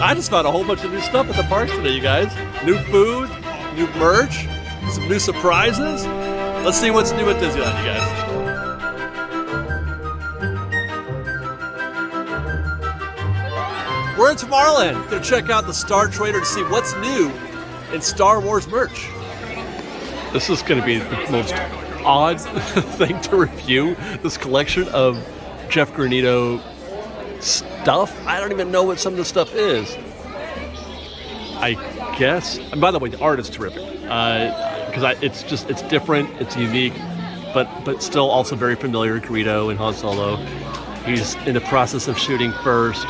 I just found a whole bunch of new stuff at the parks today, you guys. New food, new merch, some new surprises. Let's see what's new at Disneyland, you guys. We're in Tomorrowland. Gonna check out the Star Trader to see what's new in Star Wars merch. This is gonna be the most odd thing to review. This collection of Jeff Granito stuff. I don't even know what some of the stuff is. I guess, and by the way, the art is terrific. Because it's different, it's unique, but still also very familiar. Greedo and Han Solo. He's in the process of shooting first.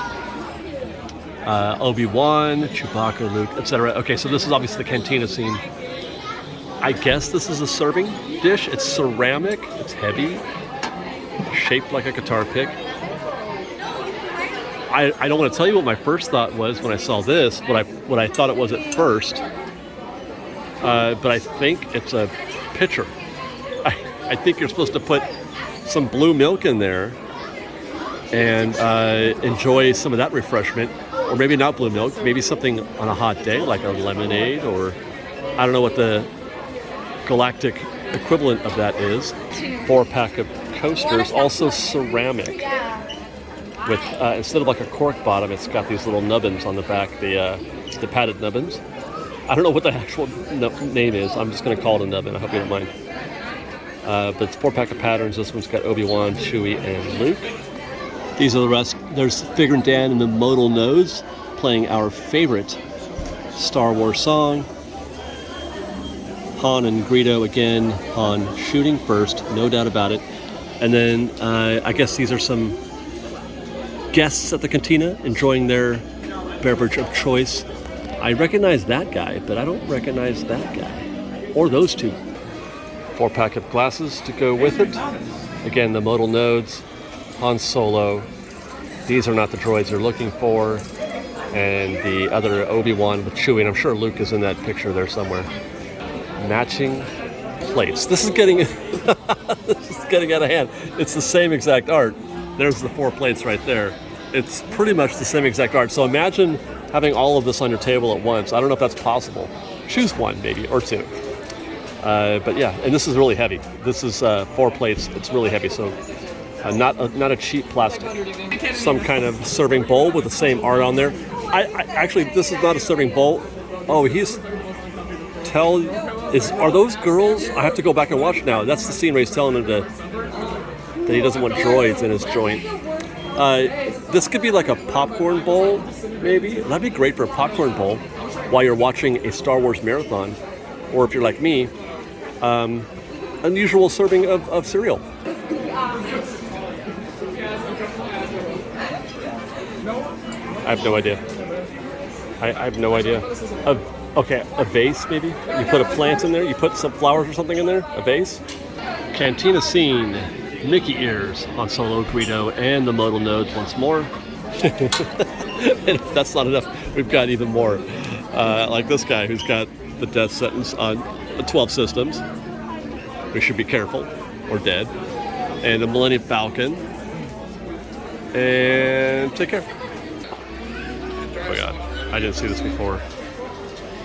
Obi-Wan, Chewbacca, Luke, etc. Okay, so this is obviously the cantina scene. I guess this is a serving dish. It's ceramic, it's heavy, shaped like a guitar pick. I don't want to tell you what my first thought was when I saw this, what I thought it was at first, but I think it's a pitcher. I think you're supposed to put some blue milk in there and enjoy some of that refreshment, or maybe not blue milk, maybe something on a hot day like a lemonade, or I don't know what the galactic equivalent of that is. 4-pack of coasters, also ceramic. With instead of like a cork bottom, it's got these little nubbins on the back, the padded nubbins. I don't know what the actual name is. I'm just going to call it a nubbin. I hope you don't mind. But it's 4-pack of patterns. This one's got Obi-Wan, Chewie, and Luke. These are the rest. There's Figure and Dan and the Modal Nodes playing our favorite Star Wars song. Han and Greedo again. Han shooting first, no doubt about it. And then I guess these are some guests at the cantina enjoying their beverage of choice. I recognize that guy, but I don't recognize that guy. Or those two. 4-pack of glasses to go with it. Again, the modal nodes, Han Solo. These are not the droids they're looking for. And the other Obi-Wan with Chewie, and I'm sure Luke is in that picture there somewhere. Matching plates. This is getting this is getting out of hand. It's the same exact art. There's the 4 plates right there. It's pretty much the same exact art. So imagine having all of this on your table at once. I don't know if that's possible. Choose one, maybe, or 2. But yeah, and this is really heavy. This is 4 plates. It's really heavy, so not a cheap plastic. Some kind of serving bowl with the same art on there. I actually, this is not a serving bowl. Oh, are those girls? I have to go back and watch now. That's the scene where he's telling them that he doesn't want droids in his joint. This could be like a popcorn bowl, maybe. That'd be great for a popcorn bowl while you're watching a Star Wars marathon. Or if you're like me, unusual serving of cereal. I have no idea. I have no idea. Okay, a vase maybe? You put a plant in there? You put some flowers or something in there? A vase? Cantina scene. Mickey ears on Solo, Greedo, and the modal nodes once more. And if that's not enough, we've got even more. Like this guy who's got the death sentence on 12 systems. We should be careful, or dead. And a Millennium Falcon. And take care. Oh my god, I didn't see this before.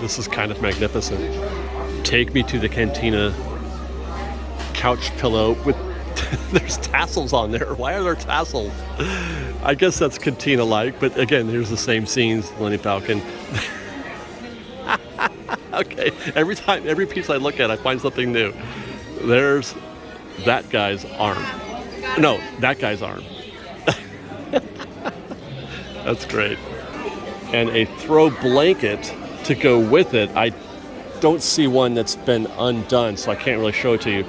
This is kind of magnificent. Take me to the cantina couch pillow with there's tassels on there. Why are there tassels? I guess that's cantina-like, but again, here's the same scenes, Millennium Falcon. Okay, every piece I look at, I find something new. There's that guy's arm. No, that guy's arm. That's great. And a throw blanket to go with it. I don't see one that's been undone, so I can't really show it to you.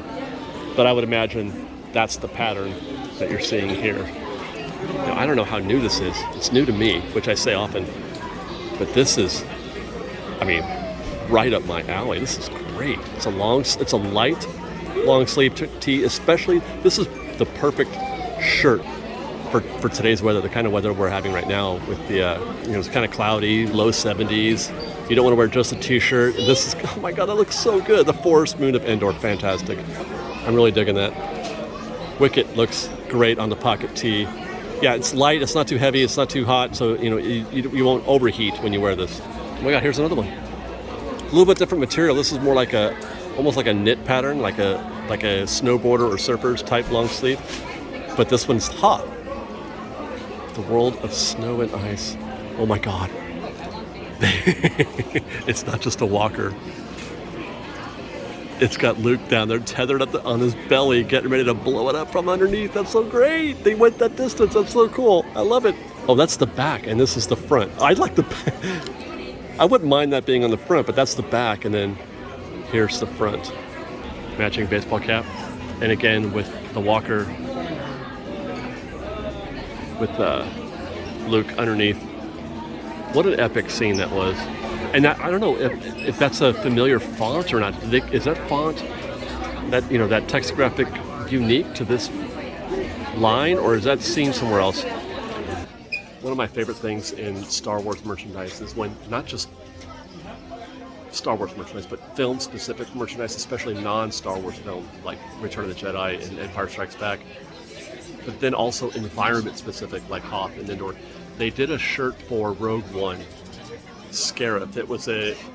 But I would imagine that's the pattern that you're seeing here. Now, I don't know how new this is. It's new to me, which I say often. But this is, right up my alley. This is great. It's a light, long sleeve tee. Especially, this is the perfect shirt for today's weather, the kind of weather we're having right now with the, it's kind of cloudy, low 70s. You don't want to wear just a t-shirt. This is, oh my god, that looks so good. The Forest Moon of Endor, fantastic. I'm really digging that. Wicket looks great on the pocket tee. Yeah, it's light, it's not too heavy, it's not too hot, so you won't overheat when you wear this. Oh my god, here's another one. A little bit different material. This is more like almost like a knit pattern, like a snowboarder or surfer's type long sleeve. But this one's hot. The world of snow and ice. Oh my god. It's not just a walker. It's got Luke down there tethered on his belly, getting ready to blow it up from underneath. That's so great. They went that distance. That's so cool. I love it. Oh, that's the back, and this is the front. I like the back. I wouldn't mind that being on the front, but that's the back, and then here's the front. Matching baseball cap. And again, with the walker, with Luke underneath. What an epic scene that was. And I don't know if that's a familiar font or not. Is that font, that text graphic, unique to this line, or is that seen somewhere else? One of my favorite things in Star Wars merchandise is when not just Star Wars merchandise, but film-specific merchandise, especially non-Star Wars film, like Return of the Jedi and Empire Strikes Back, but then also environment-specific, like Hoth and Endor. They did a shirt for Rogue One, Scarif.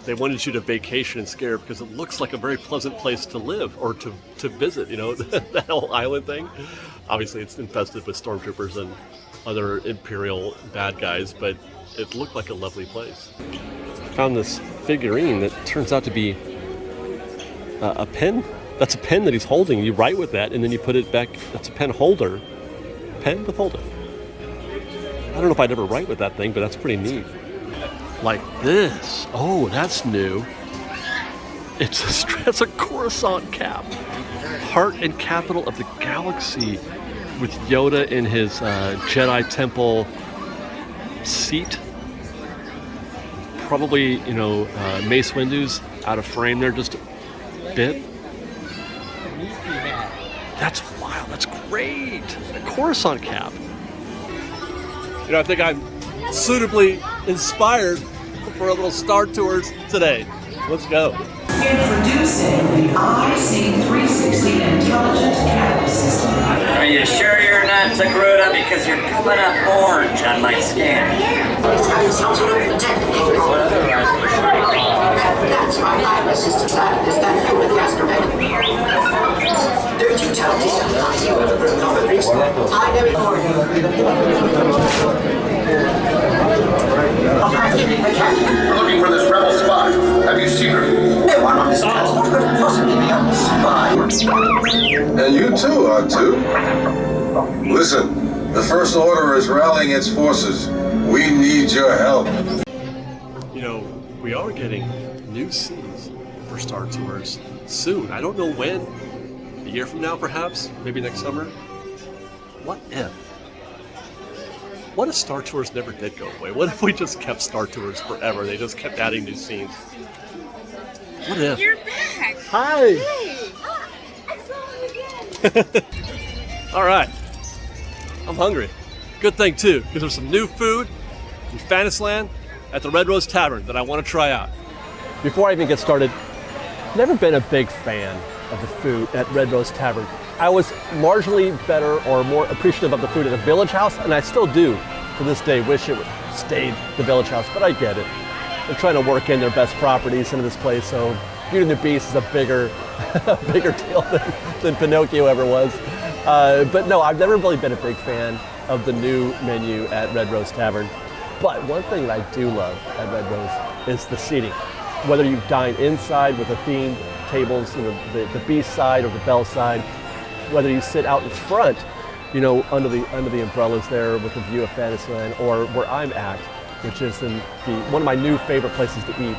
They wanted you to vacation in Scarif because it looks like a very pleasant place to live or to visit, that whole island thing. Obviously, it's infested with stormtroopers and other Imperial bad guys, but it looked like a lovely place. I found this figurine that turns out to be a pen. That's a pen that he's holding. You write with that, and then you put it back. That's a pen holder. Pen with holder. I don't know if I'd ever write with that thing, but that's pretty neat. Like this. Oh, that's new. It's a Coruscant cap. Heart and capital of the galaxy, with Yoda in his Jedi Temple seat. Probably, Mace Windu's out of frame there just a bit. That's wild. That's great. A Coruscant cap. I think I'm suitably inspired for a little Star Tours today. Let's go. Introducing the RC360 Intelligent Cabin System. Are you sure you're not Tagruta? Because you're coming up orange on my scan. That's my live assistant lab. Is that you with Castor? Don't you tell me sometimes you ever bring on a priest? I never Looking for this rebel spy. Have you seen her? No one on this transport could possibly be a spy. And you too, R2. Listen, the First Order is rallying its forces. We need your help. We are getting new scenes for Star Tours soon. I don't know when. A year from now, perhaps? Maybe next summer? What if? What if Star Tours never did go away? What if we just kept Star Tours forever? They just kept adding new scenes. What if? You're back. Hi. Hey. I saw you again. All right. I'm hungry. Good thing, too, because there's some new food in Fantasyland at the Red Rose Tavern that I want to try out. Before I even get started, never been a big fan of the food at Red Rose Tavern. I was marginally better or more appreciative of the food at the Village House, and I still do to this day wish it would stayed the Village House, but I get it. They're trying to work in their best properties into this place, so Beauty and the Beast is a bigger deal than Pinocchio ever was. But no, I've never really been a big fan of the new menu at Red Rose Tavern. But one thing that I do love at Red Rose is the seating. Whether you dine inside with the themed tables, the Beast side or the Bell side, whether you sit out in front, under the umbrellas there with a view of Fantasyland, or where I'm at, which is in one of my new favorite places to eat,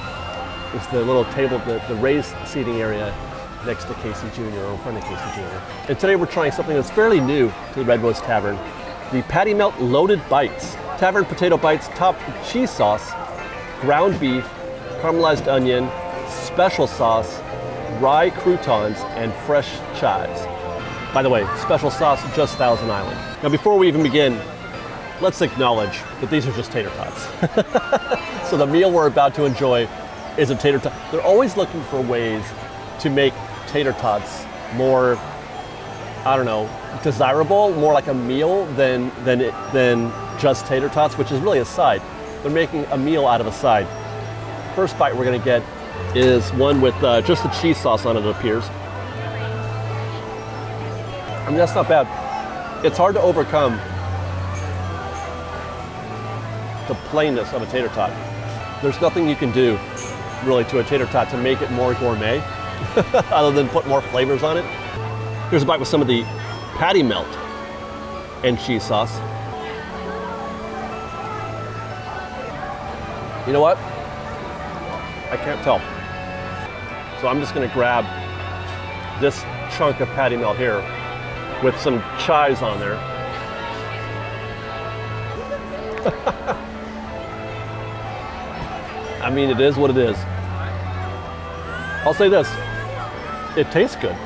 is the little table, the raised seating area next to Casey Jr. or in front of Casey Jr. And today we're trying something that's fairly new to the Red Rose Tavern, the Patty Melt Loaded Bites. Tavern potato bites topped with cheese sauce, ground beef, caramelized onion, special sauce, rye croutons, and fresh chives. By the way, special sauce, just Thousand Island. Now before we even begin, let's acknowledge that these are just tater tots. So the meal we're about to enjoy is a tater tot. They're always looking for ways to make tater tots more I don't know, desirable, more like a meal than just tater tots, which is really a side. They're making a meal out of a side. First bite we're gonna get is one with just the cheese sauce on it, it appears. I mean, that's not bad. It's hard to overcome the plainness of a tater tot. There's nothing you can do really to a tater tot to make it more gourmet other than put more flavors on it. Here's a bite with some of the patty melt and cheese sauce. You know what? I can't tell. So I'm just gonna grab this chunk of patty melt here with some chives on there. I mean, it is what it is. I'll say this, it tastes good.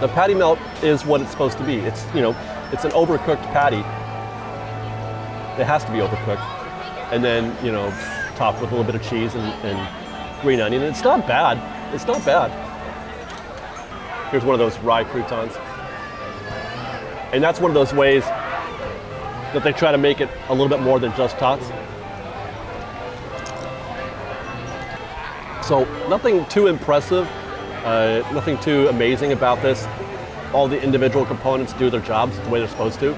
The patty melt is what it's supposed to be. It's, you know, it's an overcooked patty. It has to be overcooked. And then, you know, topped with a little bit of cheese and green onion. It's not bad. It's not bad. Here's one of those rye croutons. And that's one of those ways that they try to make it a little bit more than just tots. So nothing too impressive, nothing too amazing about this. All the individual components do their jobs the way they're supposed to.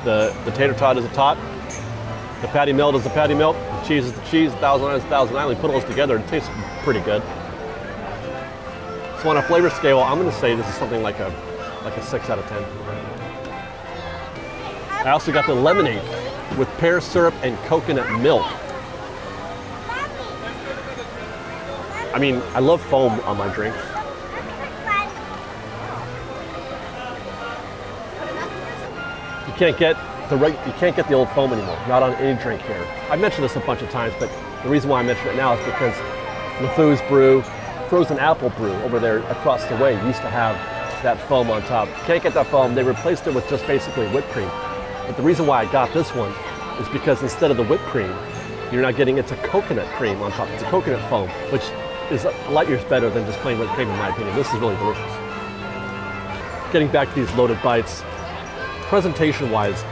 The tater tot is a tot. The patty melt is the patty melt. The cheese is the cheese. Thousand Island is Thousand Island. Put all those together, it tastes pretty good. So on a flavor scale, I'm going to say this is something like a 6 out of 10. I also got the lemonade with pear syrup and coconut milk. I mean, I love foam on my drink. You can't get the old foam anymore, not on any drink here. I've mentioned this a bunch of times, but the reason why I mention it now is because LeFou's brew, frozen apple brew over there across the way used to have that foam on top. Can't get that foam. They replaced it with just basically whipped cream. But the reason why I got this one is because instead of the whipped cream, you're not getting, it's a coconut cream on top. It's a coconut foam, which is light years better than just plain whipped cream in my opinion. This is really delicious. Getting back to these loaded bites, presentation-wise,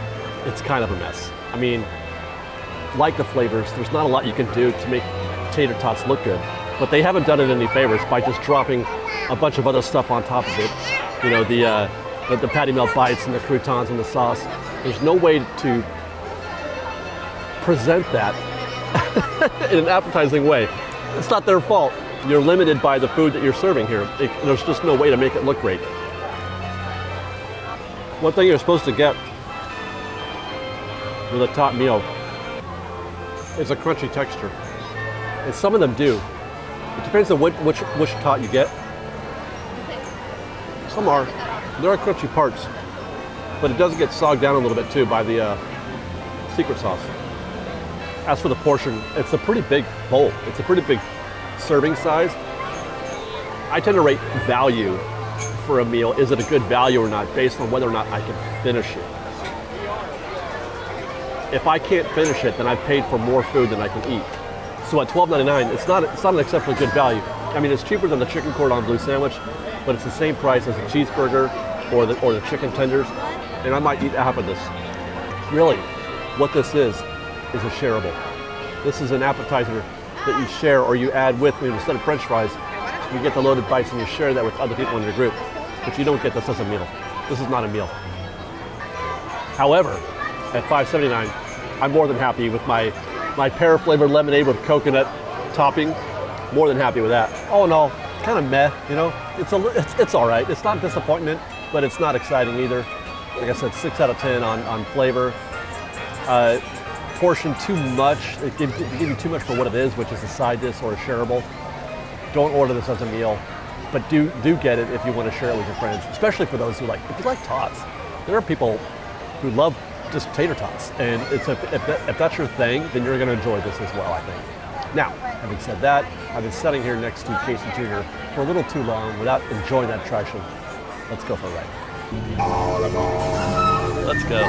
it's kind of a mess. I mean, like the flavors, there's not a lot you can do to make tater tots look good, but they haven't done it any favors by just dropping a bunch of other stuff on top of it. You know, the patty melt bites and the croutons and the sauce. There's no way to present that in an appetizing way. It's not their fault. You're limited by the food that you're serving here. There's just no way to make it look great. One thing you're supposed to get with a tot meal is a crunchy texture. And some of them do. It depends on which tot you get. Some are. There are crunchy parts, but it does get sogged down a little bit too by the secret sauce. As for the portion, it's a pretty big bowl. It's a pretty big serving size. I tend to rate value for a meal. Is it a good value or not based on whether or not I can finish it? If I can't finish it, then I've paid for more food than I can eat. So at $12.99, it's not an exceptionally good value. I mean, it's cheaper than the chicken cordon bleu sandwich, but it's the same price as a cheeseburger or the chicken tenders, and I might eat half of this. Really, what this is a shareable. This is an appetizer that you share or you add with me. Instead of French fries, you get the loaded bites and you share that with other people in your group. But you don't get this as a meal. This is not a meal. However, at $5.79, I'm more than happy with my pear-flavored lemonade with coconut topping. More than happy with that. Oh no, kind of meh, you know? It's all right. It's not disappointment, but it's not exciting either. Like I said, 6 out of 10 on flavor. Portion too much. It gives you too much for what it is, which is a side dish or a shareable. Don't order this as a meal, but do get it if you want to share it with your friends, especially for those who if you like tots. There are people who love just tater tots, and if that's your thing, then you're going to enjoy this as well, I think. Now, having said that, I've been sitting here next to Casey Jr. for a little too long without enjoying that attraction. Let's go for a ride. Let's go.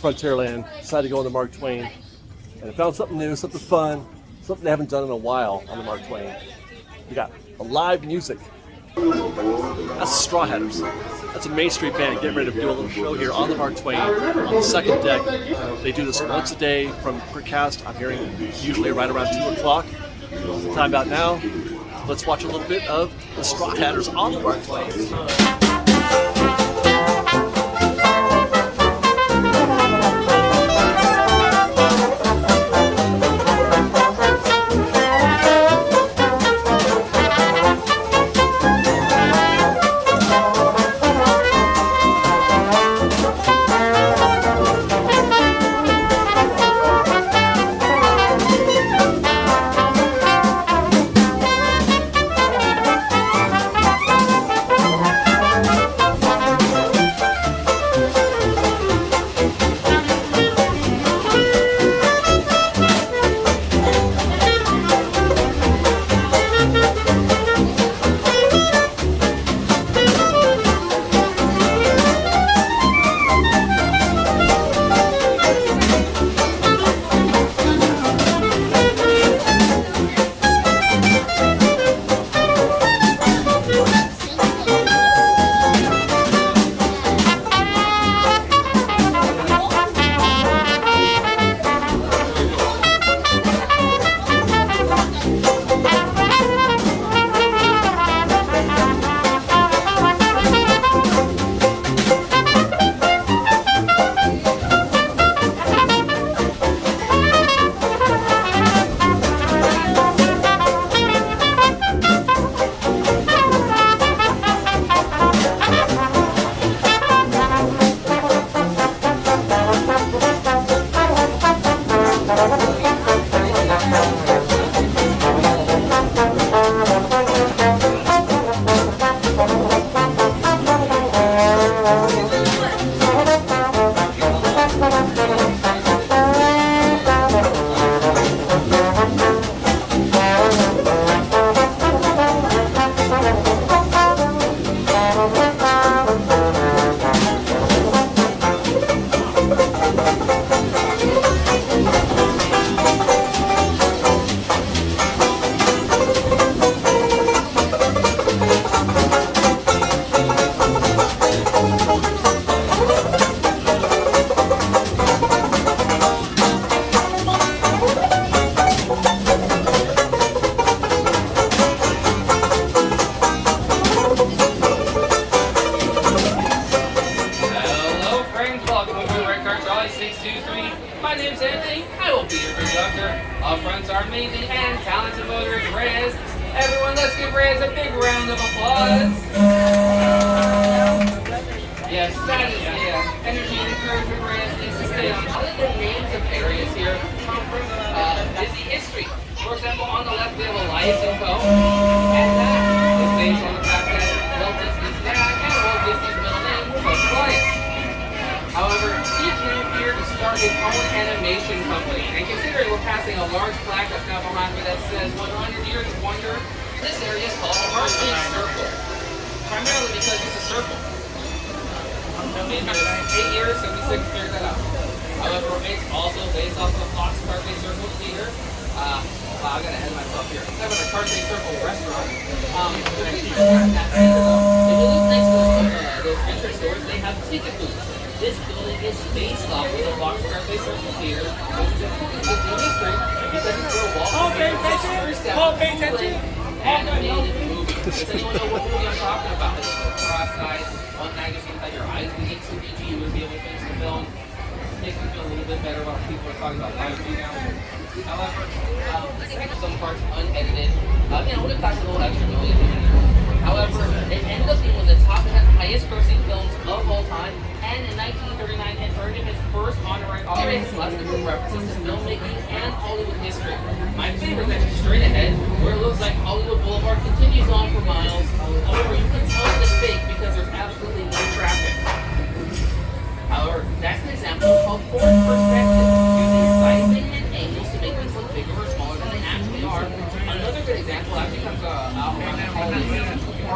Frontierland, decided to go on the Mark Twain, and I found something new, something fun, something they haven't done in a while on the Mark Twain. We got live music. That's the Straw Hatters. That's a Main Street band getting ready to do a little show here on the Mark Twain on the second deck. They do this once a day from per cast. I'm hearing usually right around 2 o'clock. Time out now. Let's watch a little bit of the Straw Hatters on the Mark Twain.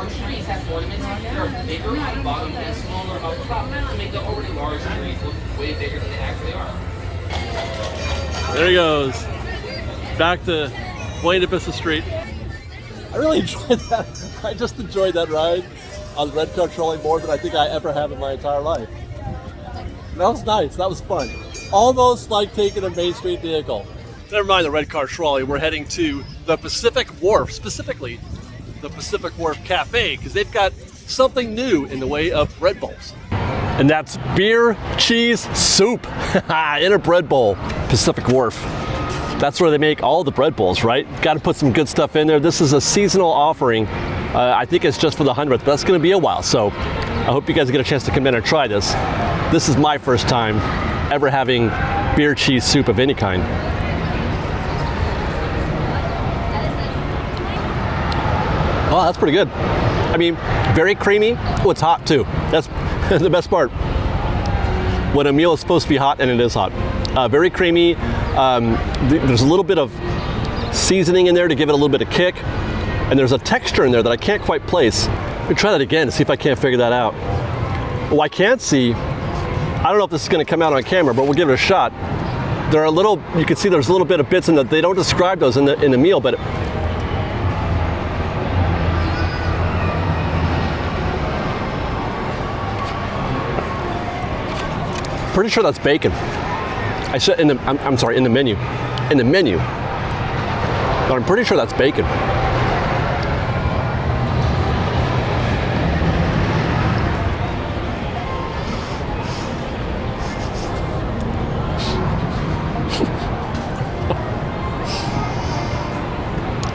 Trees have ornaments that are bigger on the bottom and smaller up top to make the already large trees look way bigger than they actually are. There he goes. Back to Twain to Business Street. I really enjoyed that. I just enjoyed that ride on the red car trolley more than I think I ever have in my entire life. That was nice. That was fun. Almost like taking a Main Street vehicle. Never mind the red car trolley. We're heading to the Pacific Wharf, specifically the Pacific Wharf Cafe, because they've got something new in the way of bread bowls. And that's beer cheese soup in a bread bowl. Pacific Wharf. That's where they make all the bread bowls, right? Got to put some good stuff in there. This is a seasonal offering. I think it's just for the 100th, but that's going to be a while. So I hope you guys get a chance to come in and try this. This is my first time ever having beer cheese soup of any kind. Oh, that's pretty good. I mean, very creamy. Oh, it's hot too. That's the best part. When a meal is supposed to be hot, and it is hot. Very creamy. There's a little bit of seasoning in there to give it a little bit of kick. And there's a texture in there that I can't quite place. Let me try that again to see if I can't figure that out. Oh, I can't see. I don't know if this is going to come out on camera, but we'll give it a shot. There are a little, you can see there's a little bit of bits in that they don't describe those in the meal, but pretty sure that's bacon. I said I'm sorry, in the menu. In the menu. But I'm pretty sure that's bacon.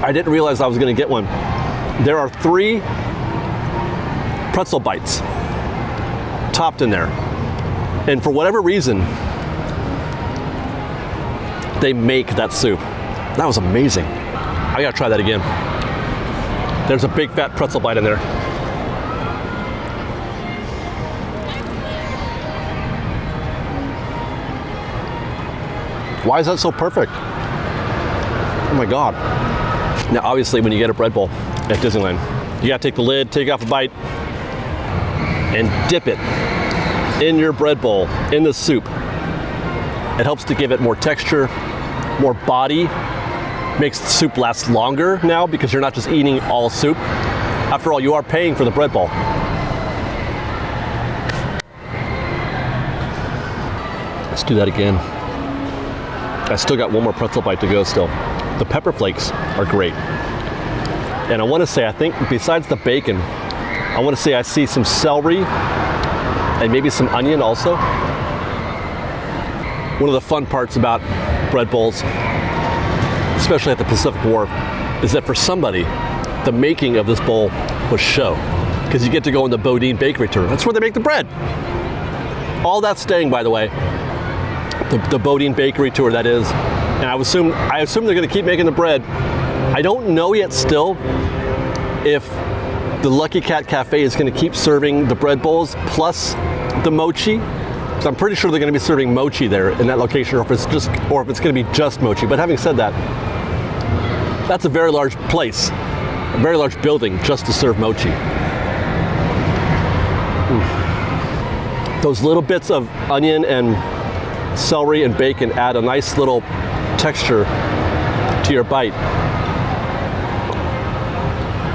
I didn't realize I was going to get one. There are 3 pretzel bites topped in there. And for whatever reason, they make that soup. That was amazing. I gotta try that again. There's a big fat pretzel bite in there. Why is that so perfect? Oh my God. Now, obviously, when you get a bread bowl at Disneyland, you gotta take the lid, take off a bite, and dip it in your bread bowl, in the soup. It helps to give it more texture, more body, makes the soup last longer now because you're not just eating all soup. After all, you are paying for the bread bowl. Let's do that again. I still got one more pretzel bite to go still. The pepper flakes are great. And I want to say, I think besides the bacon, I want to say I see some celery and maybe some onion also. One of the fun parts about bread bowls, especially at the Pacific Wharf, is that for somebody, the making of this bowl was show. Because you get to go in the Bodine bakery tour. That's where they make the bread. All that's staying, by the way. The Bodine bakery tour, that is. And I assume they're going to keep making the bread. I don't know yet still if the Lucky Cat Cafe is going to keep serving the bread bowls plus the mochi. So I'm pretty sure they're going to be serving mochi there in that location, or if it's going to be just mochi. But having said that, that's a very large place, a very large building just to serve mochi. Those little bits of onion and celery and bacon add a nice little texture to your bite.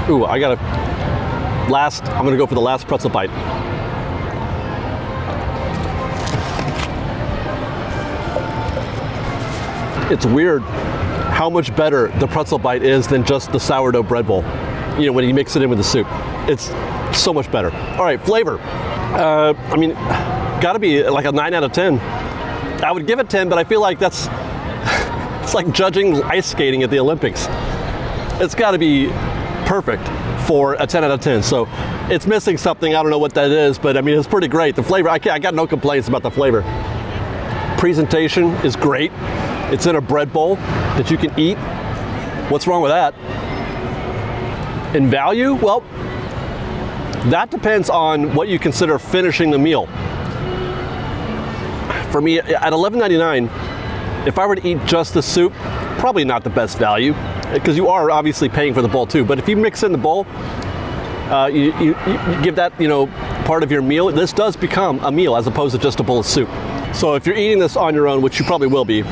Ooh, I'm gonna go for the last pretzel bite. It's weird how much better the pretzel bite is than just the sourdough bread bowl. You know, when you mix it in with the soup, it's so much better. All right, flavor. I mean, gotta be like a 9 out of 10. I would give it 10, but I feel like it's like judging ice skating at the Olympics. It's gotta be perfect for a 10 out of 10. So it's missing something. I don't know what that is, but I mean, it's pretty great. The flavor, I got no complaints about the flavor. Presentation is great. It's in a bread bowl that you can eat. What's wrong with that? In value, well, that depends on what you consider finishing the meal. For me, at $11.99, if I were to eat just the soup, probably not the best value, because you are obviously paying for the bowl too. But if you mix in the bowl, you give that, part of your meal, this does become a meal as opposed to just a bowl of soup. So if you're eating this on your own, which you probably will be,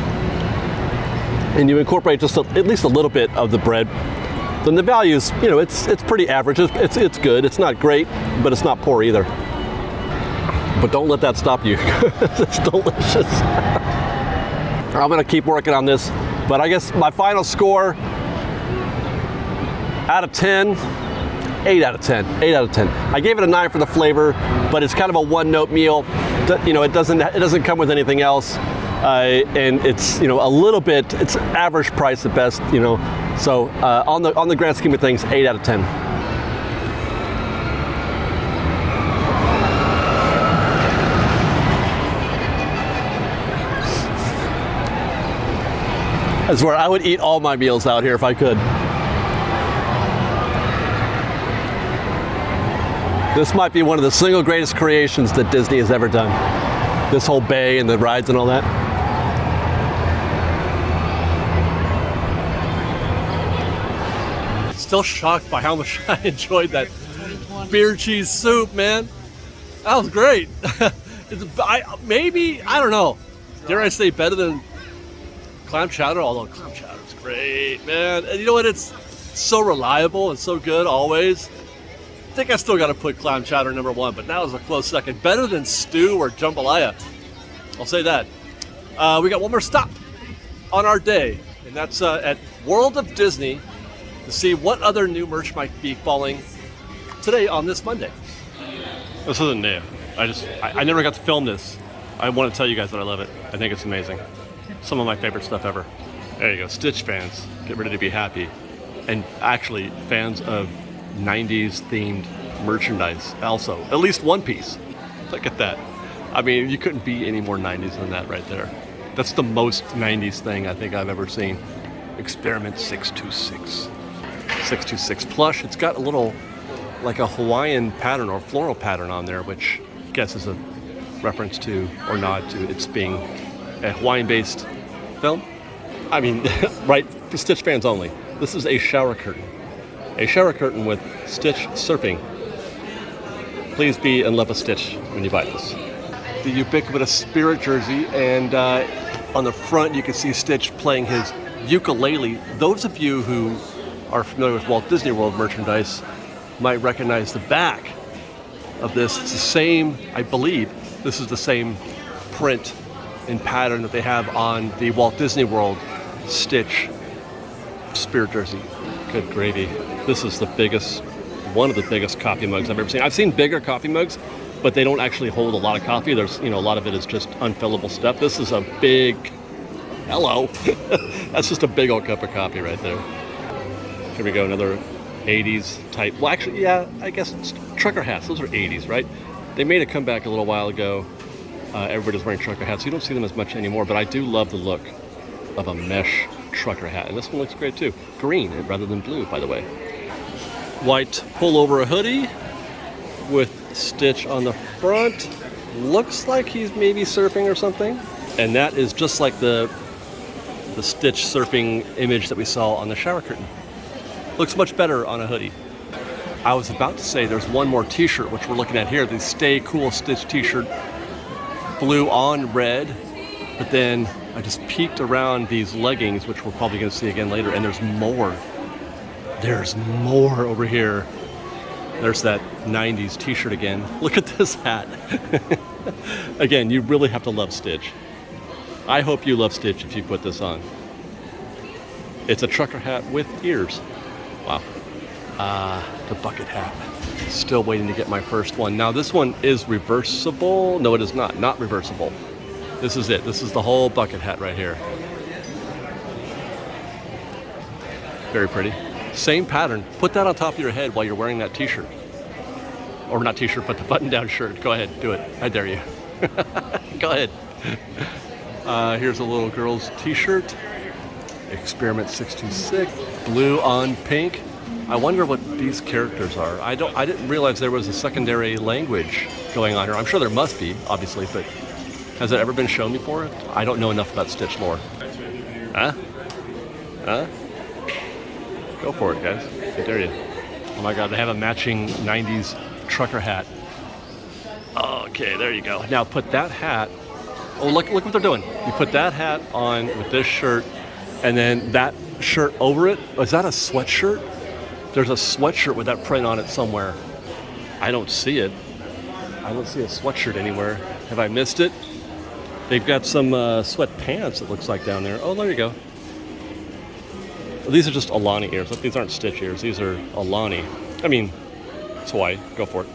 and you incorporate just at least a little bit of the bread, then the value is, you know, it's pretty average. It's good. It's not great, but it's not poor either. But don't let that stop you. It's delicious. I'm gonna keep working on this, but I guess my final score out of 10, 8 out of 10, 8 out of 10. I gave it a 9 for the flavor, but it's kind of a one-note meal. You know, it doesn't come with anything else, and it's, you know, a little bit, it's average price at best, you know. So on the grand scheme of things, 8 out of 10. I swear I would eat all my meals out here if I could. This might be one of the single greatest creations that Disney has ever done. This whole bay and the rides and all that. Still shocked by how much I enjoyed that beer cheese soup, man. That was great. Maybe, I don't know, dare I say better than clam chowder, although clam chowder is great, man. And you know what, it's so reliable and so good always. I think I still got to put clam chowder number 1, but that was a close second. Better than stew or jambalaya, I'll say that. We got one more stop on our day, and that's at World of Disney to see what other new merch might be falling today on this Monday. This isn't new. I never got to film this. I want to tell you guys that I love it. I think it's amazing. Some of my favorite stuff ever. There you go, Stitch fans, get ready to be happy. And actually, fans of 90s themed merchandise also. At least one piece. Look at that. I mean, you couldn't be any more 90s than that right there. That's the most 90s thing I think I've ever seen. Experiment 626. 626 plush. It's got a little, like a Hawaiian pattern or floral pattern on there, which I guess is a reference to, or nod to, its being a Hawaiian-based film. I mean, right, for Stitch fans only. This is a shower curtain. A shower curtain with Stitch surfing. Please be in love with Stitch when you buy this. The ubiquitous Spirit jersey, and on the front you can see Stitch playing his ukulele. Those of you who are familiar with Walt Disney World merchandise might recognize the back of this. It's the same, I believe, this is the same print and pattern that they have on the Walt Disney World Stitch Spirit jersey. Good gravy. This is the biggest, one of the biggest coffee mugs I've ever seen. I've seen bigger coffee mugs, but they don't actually hold a lot of coffee. There's, you know, a lot of it is just unfillable stuff. This is a big, hello. That's just a big old cup of coffee right there. Here we go, another 80s type. Well, actually, yeah, I guess it's trucker hats. Those are 80s, right? They made a comeback a little while ago. Everybody's wearing trucker hats. You don't see them as much anymore, but I do love the look of a mesh trucker hat. And this one looks great too. Green rather than blue, by the way. White pullover hoodie with Stitch on the front. Looks like he's maybe surfing or something. And that is just like the Stitch surfing image that we saw on the shower curtain. Looks much better on a hoodie. I was about to say there's one more t-shirt, which we're looking at here, the Stay Cool Stitch t-shirt, blue on red, but then I just peeked around these leggings, which we're probably gonna see again later, and there's more. There's more over here. There's that 90s t-shirt again. Look at this hat. Again, you really have to love Stitch. I hope you love Stitch if you put this on. It's a trucker hat with ears. Wow. The bucket hat. Still waiting to get my first one. Now this one is reversible. No, it is not. Not reversible. This is it. This is the whole bucket hat right here. Very pretty. Same pattern. Put that on top of your head while you're wearing that t-shirt. Or not t-shirt, but the button-down shirt. Go ahead, do it. I dare you. Go ahead. Here's a little girl's t-shirt. Experiment 626. Blue on pink. I wonder what these characters are. I didn't realize there was a secondary language going on here. I'm sure there must be, obviously, but has it ever been shown before? I don't know enough about Stitch lore. Huh? Huh? Go for it, guys. I dare you. Oh my God, they have a matching 90s trucker hat. Okay, there you go. Now put that hat Oh, look what they're doing. You put that hat on with this shirt, and then that shirt over it. Is that a sweatshirt? There's a sweatshirt with that print on it somewhere. I don't see it. I don't see a sweatshirt anywhere. Have I missed it? They've got some sweatpants, it looks like, down there. Oh, there you go. Well, these are just Alani ears. These aren't Stitch ears. These are Alani. I mean, it's Hawaii. Go for it.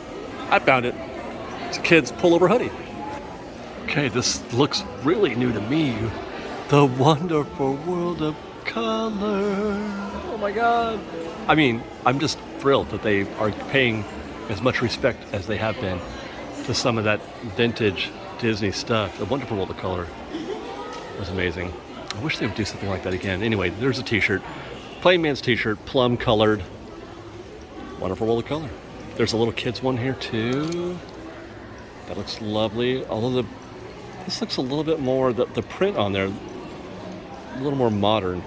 I found it. It's a kid's pullover hoodie. Okay, this looks really new to me. The wonderful world of color. Oh my God. I mean, I'm just thrilled that they are paying as much respect as they have been to some of that vintage Disney stuff. The wonderful world of color was amazing. I wish they would do something like that again. Anyway, there's a t-shirt. Plain man's t-shirt, plum colored. Wonderful world of color. There's a little kids one here too. That looks lovely. Although this looks a little bit more, the print on there, a little more modern.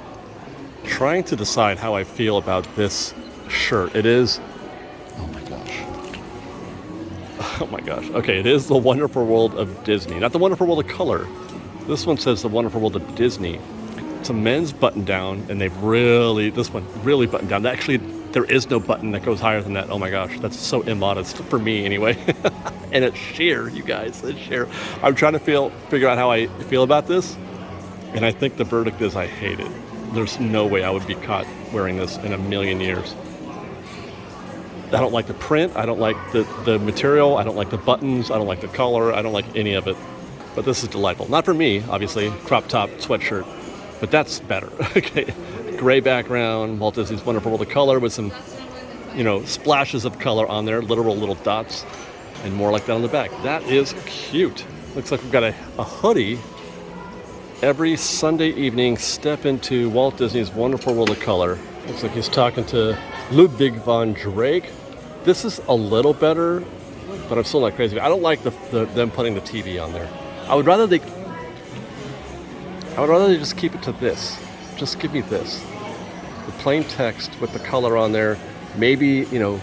Trying to decide how I feel about this shirt. It is, oh my gosh. Oh my gosh. Okay, it is the Wonderful World of Disney. Not the Wonderful World of Color. This one says the Wonderful World of Disney. It's a men's button down, and they've really, this one really buttoned down. Actually, there is no button that goes higher than that. Oh my gosh, that's so immodest for me anyway. And it's sheer, you guys, it's sheer. I'm trying to figure out how I feel about this, and I think the verdict is I hate it. There's no way I would be caught wearing this in a million years. I don't like the print, I don't like the material, I don't like the buttons, I don't like the color, I don't like any of it. But this is delightful. Not for me, obviously, crop top, sweatshirt, but that's better. Okay, gray background, Walt Disney's Wonderful World of Color with some, splashes of color on there, literal little dots, and more like that on the back. That is cute. Looks like we've got a hoodie. Every Sunday evening, step into Walt Disney's Wonderful World of Color. Looks like he's talking to Ludwig von Drake. This is a little better, but I'm still not crazy. I don't like them putting the TV on there. I would rather they just keep it to this. Just give me this. The plain text with the color on there. Maybe, a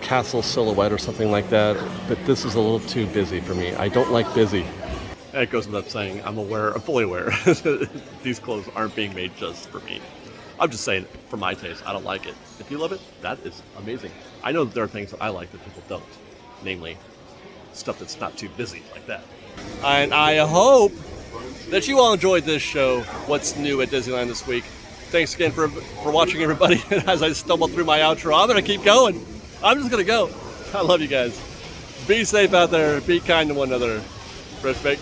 castle silhouette or something like that. But this is a little too busy for me. I don't like busy. It goes without saying, I'm fully aware these clothes aren't being made just for me. I'm just saying, for my taste, I don't like it. If you love it, that is amazing. I know that there are things that I like that people don't. Namely, stuff that's not too busy like that. And I hope that you all enjoyed this show, What's New at Disneyland this week. Thanks again for watching, everybody. As I stumble through my outro, I'm going to keep going. I'm just going to go. I love you guys. Be safe out there. Be kind to one another. Respect.